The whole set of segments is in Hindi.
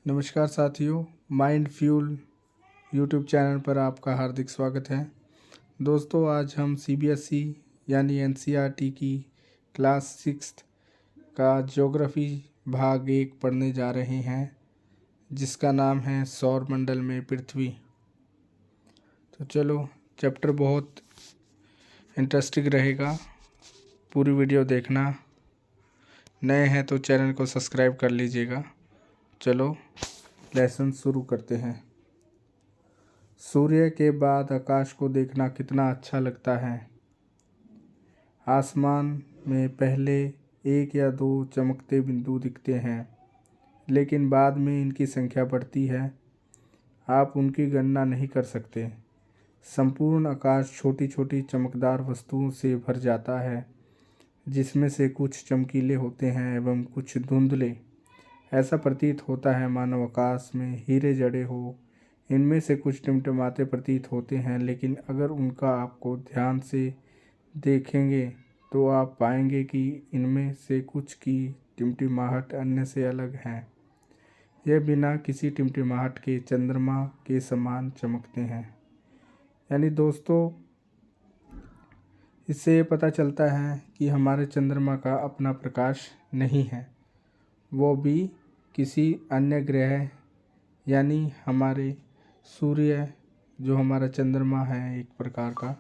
नमस्कार साथियों, माइंड फ्यूल यूट्यूब चैनल पर आपका हार्दिक स्वागत है। दोस्तों, आज हम सीबीएसई यानी एनसीईआरटी की क्लास 6 का ज्योग्राफी भाग 1 पढ़ने जा रहे हैं, जिसका नाम है सौर मंडल में पृथ्वी। तो चलो, चैप्टर बहुत इंटरेस्टिंग रहेगा, पूरी वीडियो देखना। नए हैं तो चैनल को सब्सक्राइब कर लीजिएगा। चलो लेसन शुरू करते हैं। सूर्य के बाद आकाश को देखना कितना अच्छा लगता है। आसमान में पहले 1 या 2 चमकते बिंदु दिखते हैं, लेकिन बाद में इनकी संख्या बढ़ती है। आप उनकी गणना नहीं कर सकते। संपूर्ण आकाश छोटी छोटी चमकदार वस्तुओं से भर जाता है, जिसमें से कुछ चमकीले होते हैं एवं कुछ धुंधले। ऐसा प्रतीत होता है मानो आकाश में हीरे जड़े हो। इनमें से कुछ टिमटिमाते प्रतीत होते हैं, लेकिन अगर उनका आपको ध्यान से देखेंगे तो आप पाएंगे कि इनमें से कुछ की टिमटिमाहट अन्य से अलग है। यह बिना किसी टिमटिमाहट के चंद्रमा के समान चमकते हैं। यानी दोस्तों, इससे ये पता चलता है कि हमारे चंद्रमा का अपना प्रकाश नहीं है, वो भी किसी अन्य ग्रह यानी हमारे सूर्य जो हमारा चंद्रमा है एक प्रकार का,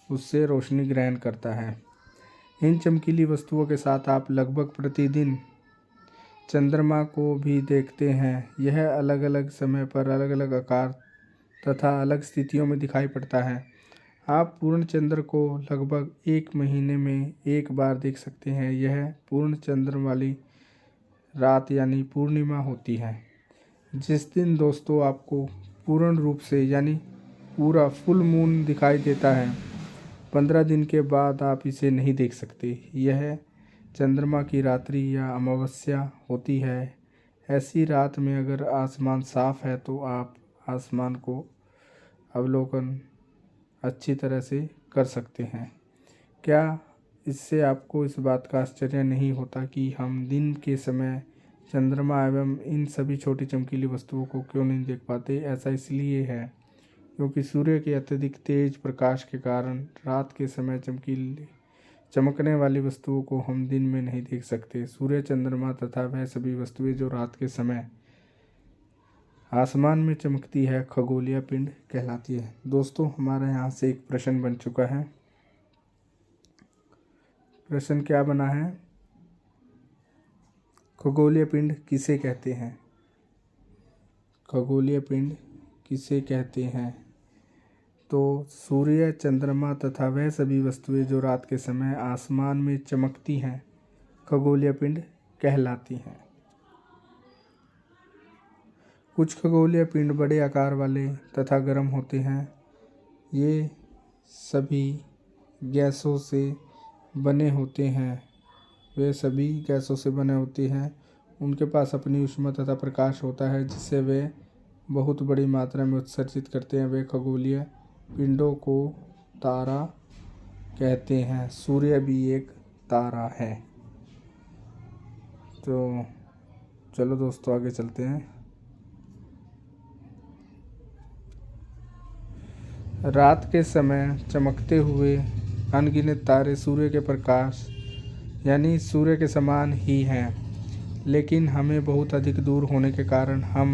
उससे रोशनी ग्रहण करता है। इन चमकीली वस्तुओं के साथ आप लगभग प्रतिदिन चंद्रमा को भी देखते हैं। यह अलग अलग समय पर अलग अलग आकार तथा अलग स्थितियों में दिखाई पड़ता है। आप पूर्ण चंद्र को लगभग 1 महीने में एक बार देख सकते हैं। यह पूर्ण चंद्र वाली रात यानी पूर्णिमा होती है, जिस दिन दोस्तों आपको पूर्ण रूप से यानी पूरा फुल मून दिखाई देता है। 15 दिन के बाद आप इसे नहीं देख सकते। यह चंद्रमा की रात्रि या अमावस्या होती है। ऐसी रात में अगर आसमान साफ है तो आप आसमान को अवलोकन अच्छी तरह से कर सकते हैं। क्या इससे आपको इस बात का आश्चर्य नहीं होता कि हम दिन के समय चंद्रमा एवं इन सभी छोटी चमकीली वस्तुओं को क्यों नहीं देख पाते? ऐसा इसलिए है क्योंकि सूर्य के अत्यधिक तेज प्रकाश के कारण रात के समय चमकने वाली वस्तुओं को हम दिन में नहीं देख सकते। सूर्य, चंद्रमा तथा वह सभी वस्तुएं जो रात के समय आसमान में चमकती है, खगोलीय पिंड कहलाती है। दोस्तों, हमारे यहाँ से एक प्रश्न बन चुका है। प्रश्न क्या बना है? खगोलीय पिंड किसे कहते हैं? खगोलीय पिंड किसे कहते हैं? तो सूर्य, चंद्रमा तथा वह सभी वस्तुएं जो रात के समय आसमान में चमकती हैं, खगोलीय पिंड कहलाती हैं। कुछ खगोलीय पिंड बड़े आकार वाले तथा गर्म होते हैं। ये सभी गैसों से बने होते हैं। वे सभी गैसों से बने होते हैं। उनके पास अपनी ऊष्मा तथा प्रकाश होता है, जिससे वे बहुत बड़ी मात्रा में उत्सर्जित करते हैं। वे खगोलीय पिंडों को तारा कहते हैं। सूर्य भी एक तारा है। तो चलो दोस्तों, आगे चलते हैं। रात के समय चमकते हुए अनगिनत तारे सूर्य के प्रकाश यानी सूर्य के समान ही हैं, लेकिन हमें बहुत अधिक दूर होने के कारण हम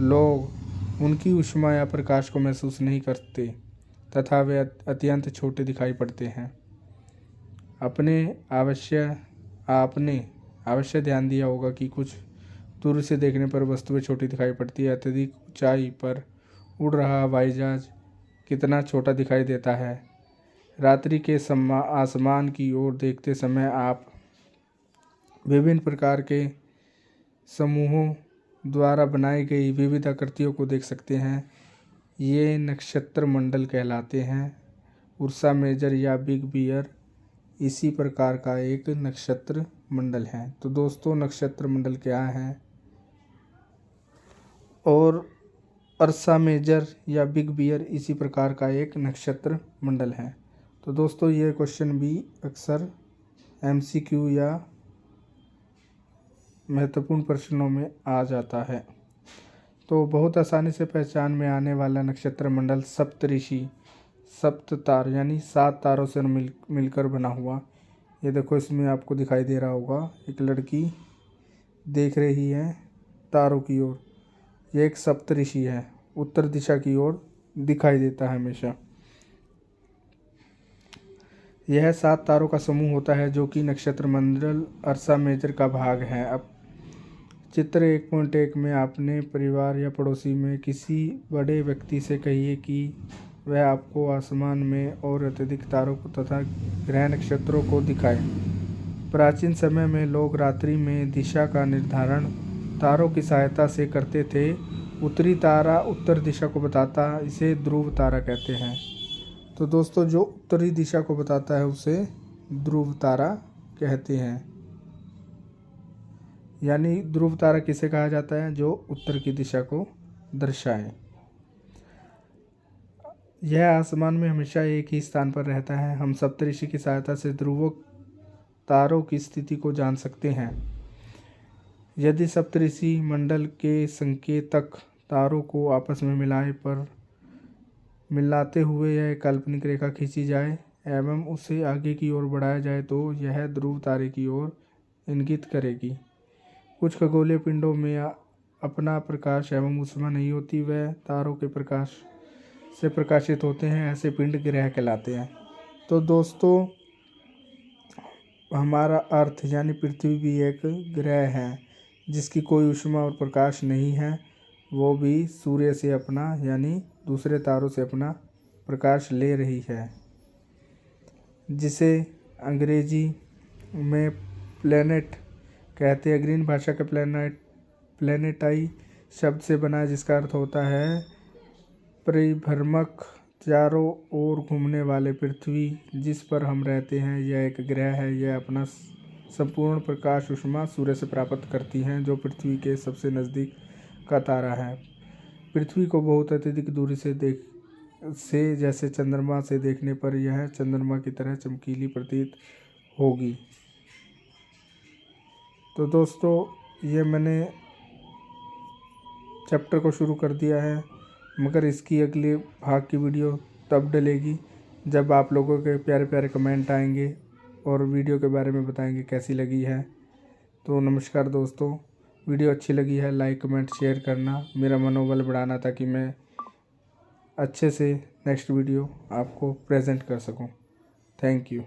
लोग उनकी ऊष्मा या प्रकाश को महसूस नहीं करते तथा वे अत्यंत छोटे दिखाई पड़ते हैं। आपने अवश्य ध्यान दिया होगा कि कुछ दूर से देखने पर वस्तुएं छोटी दिखाई पड़ती है। अत्यधिक ऊंचाई पर उड़ रहा हवाई जहाज कितना छोटा दिखाई देता है। रात्रि के आसमान की ओर देखते समय आप विभिन्न प्रकार के समूहों द्वारा बनाई गई विविध आकृतियों को देख सकते हैं। ये नक्षत्र मंडल कहलाते हैं। उर्सा मेजर या बिग बियर इसी प्रकार का एक नक्षत्र मंडल है। तो दोस्तों, नक्षत्र मंडल क्या है और अर्सा मेजर या बिग बियर इसी प्रकार का एक नक्षत्र मंडल है। तो दोस्तों, ये क्वेश्चन भी अक्सर MCQ या महत्वपूर्ण प्रश्नों में आ जाता है। तो बहुत आसानी से पहचान में आने वाला नक्षत्र मंडल सप्तऋषि, सप्त तार यानी 7 तारों से मिलकर बना हुआ। ये देखो, इसमें आपको दिखाई दे रहा होगा एक लड़की देख रही है तारों की ओर। ये एक सप्तऋषि है, उत्तर दिशा की ओर दिखाई देता है हमेशा। यह 7 तारों का समूह होता है जो कि नक्षत्र मंडल अर्सा मेजर का भाग है। अब चित्र 1.1 में आपने परिवार या पड़ोसी में किसी बड़े व्यक्ति से कहिए कि वह आपको आसमान में और अत्यधिक तारों को तथा ग्रह नक्षत्रों को दिखाए। प्राचीन समय में लोग रात्रि में दिशा का निर्धारण तारों की सहायता से करते थे। उत्तरी तारा उत्तर दिशा को बताता, इसे ध्रुव तारा कहते हैं। तो दोस्तों, जो उत्तरी दिशा को बताता है उसे ध्रुव तारा कहते हैं। यानी ध्रुव तारा किसे कहा जाता है? जो उत्तर की दिशा को दर्शाए। यह आसमान में हमेशा एक ही स्थान पर रहता है। हम सप्तऋषि की सहायता से ध्रुव तारों की स्थिति को जान सकते हैं। यदि सप्तऋषि मंडल के संकेतक तारों को आपस में मिलाते हुए यह काल्पनिक रेखा खींची जाए एवं उसे आगे की ओर बढ़ाया जाए तो यह ध्रुव तारे की ओर इंगित करेगी। कुछ खगोलीय पिंडों में अपना प्रकाश एवं ऊष्मा नहीं होती, वह तारों के प्रकाश से प्रकाशित होते हैं। ऐसे पिंड ग्रह कहलाते हैं। तो दोस्तों, हमारा अर्थ यानी पृथ्वी भी एक ग्रह है जिसकी कोई ऊष्मा और प्रकाश नहीं है। वो भी सूर्य से अपना यानी दूसरे तारों से अपना प्रकाश ले रही है, जिसे अंग्रेजी में प्लैनेट कहते हैं। ग्रीक भाषा का प्लैनेटाई शब्द से बना है, जिसका अर्थ होता है परिभ्रमक, चारों ओर घूमने वाले। पृथ्वी जिस पर हम रहते हैं यह एक ग्रह है। यह अपना संपूर्ण प्रकाश ऊष्मा सूर्य से प्राप्त करती हैं, जो पृथ्वी के सबसे नज़दीक का तारा है। पृथ्वी को बहुत अत्यधिक दूरी से जैसे चंद्रमा से देखने पर यह चंद्रमा की तरह चमकीली प्रतीत होगी। तो दोस्तों, ये मैंने चैप्टर को शुरू कर दिया है, मगर इसकी अगले भाग की वीडियो तब डलेगी जब आप लोगों के प्यारे प्यारे कमेंट आएंगे और वीडियो के बारे में बताएंगे कैसी लगी है। तो नमस्कार दोस्तों, वीडियो अच्छी लगी है लाइक कमेंट शेयर करना, मेरा मनोबल बढ़ाना, ताकि मैं अच्छे से नेक्स्ट वीडियो आपको प्रेजेंट कर सकूं। Thank you.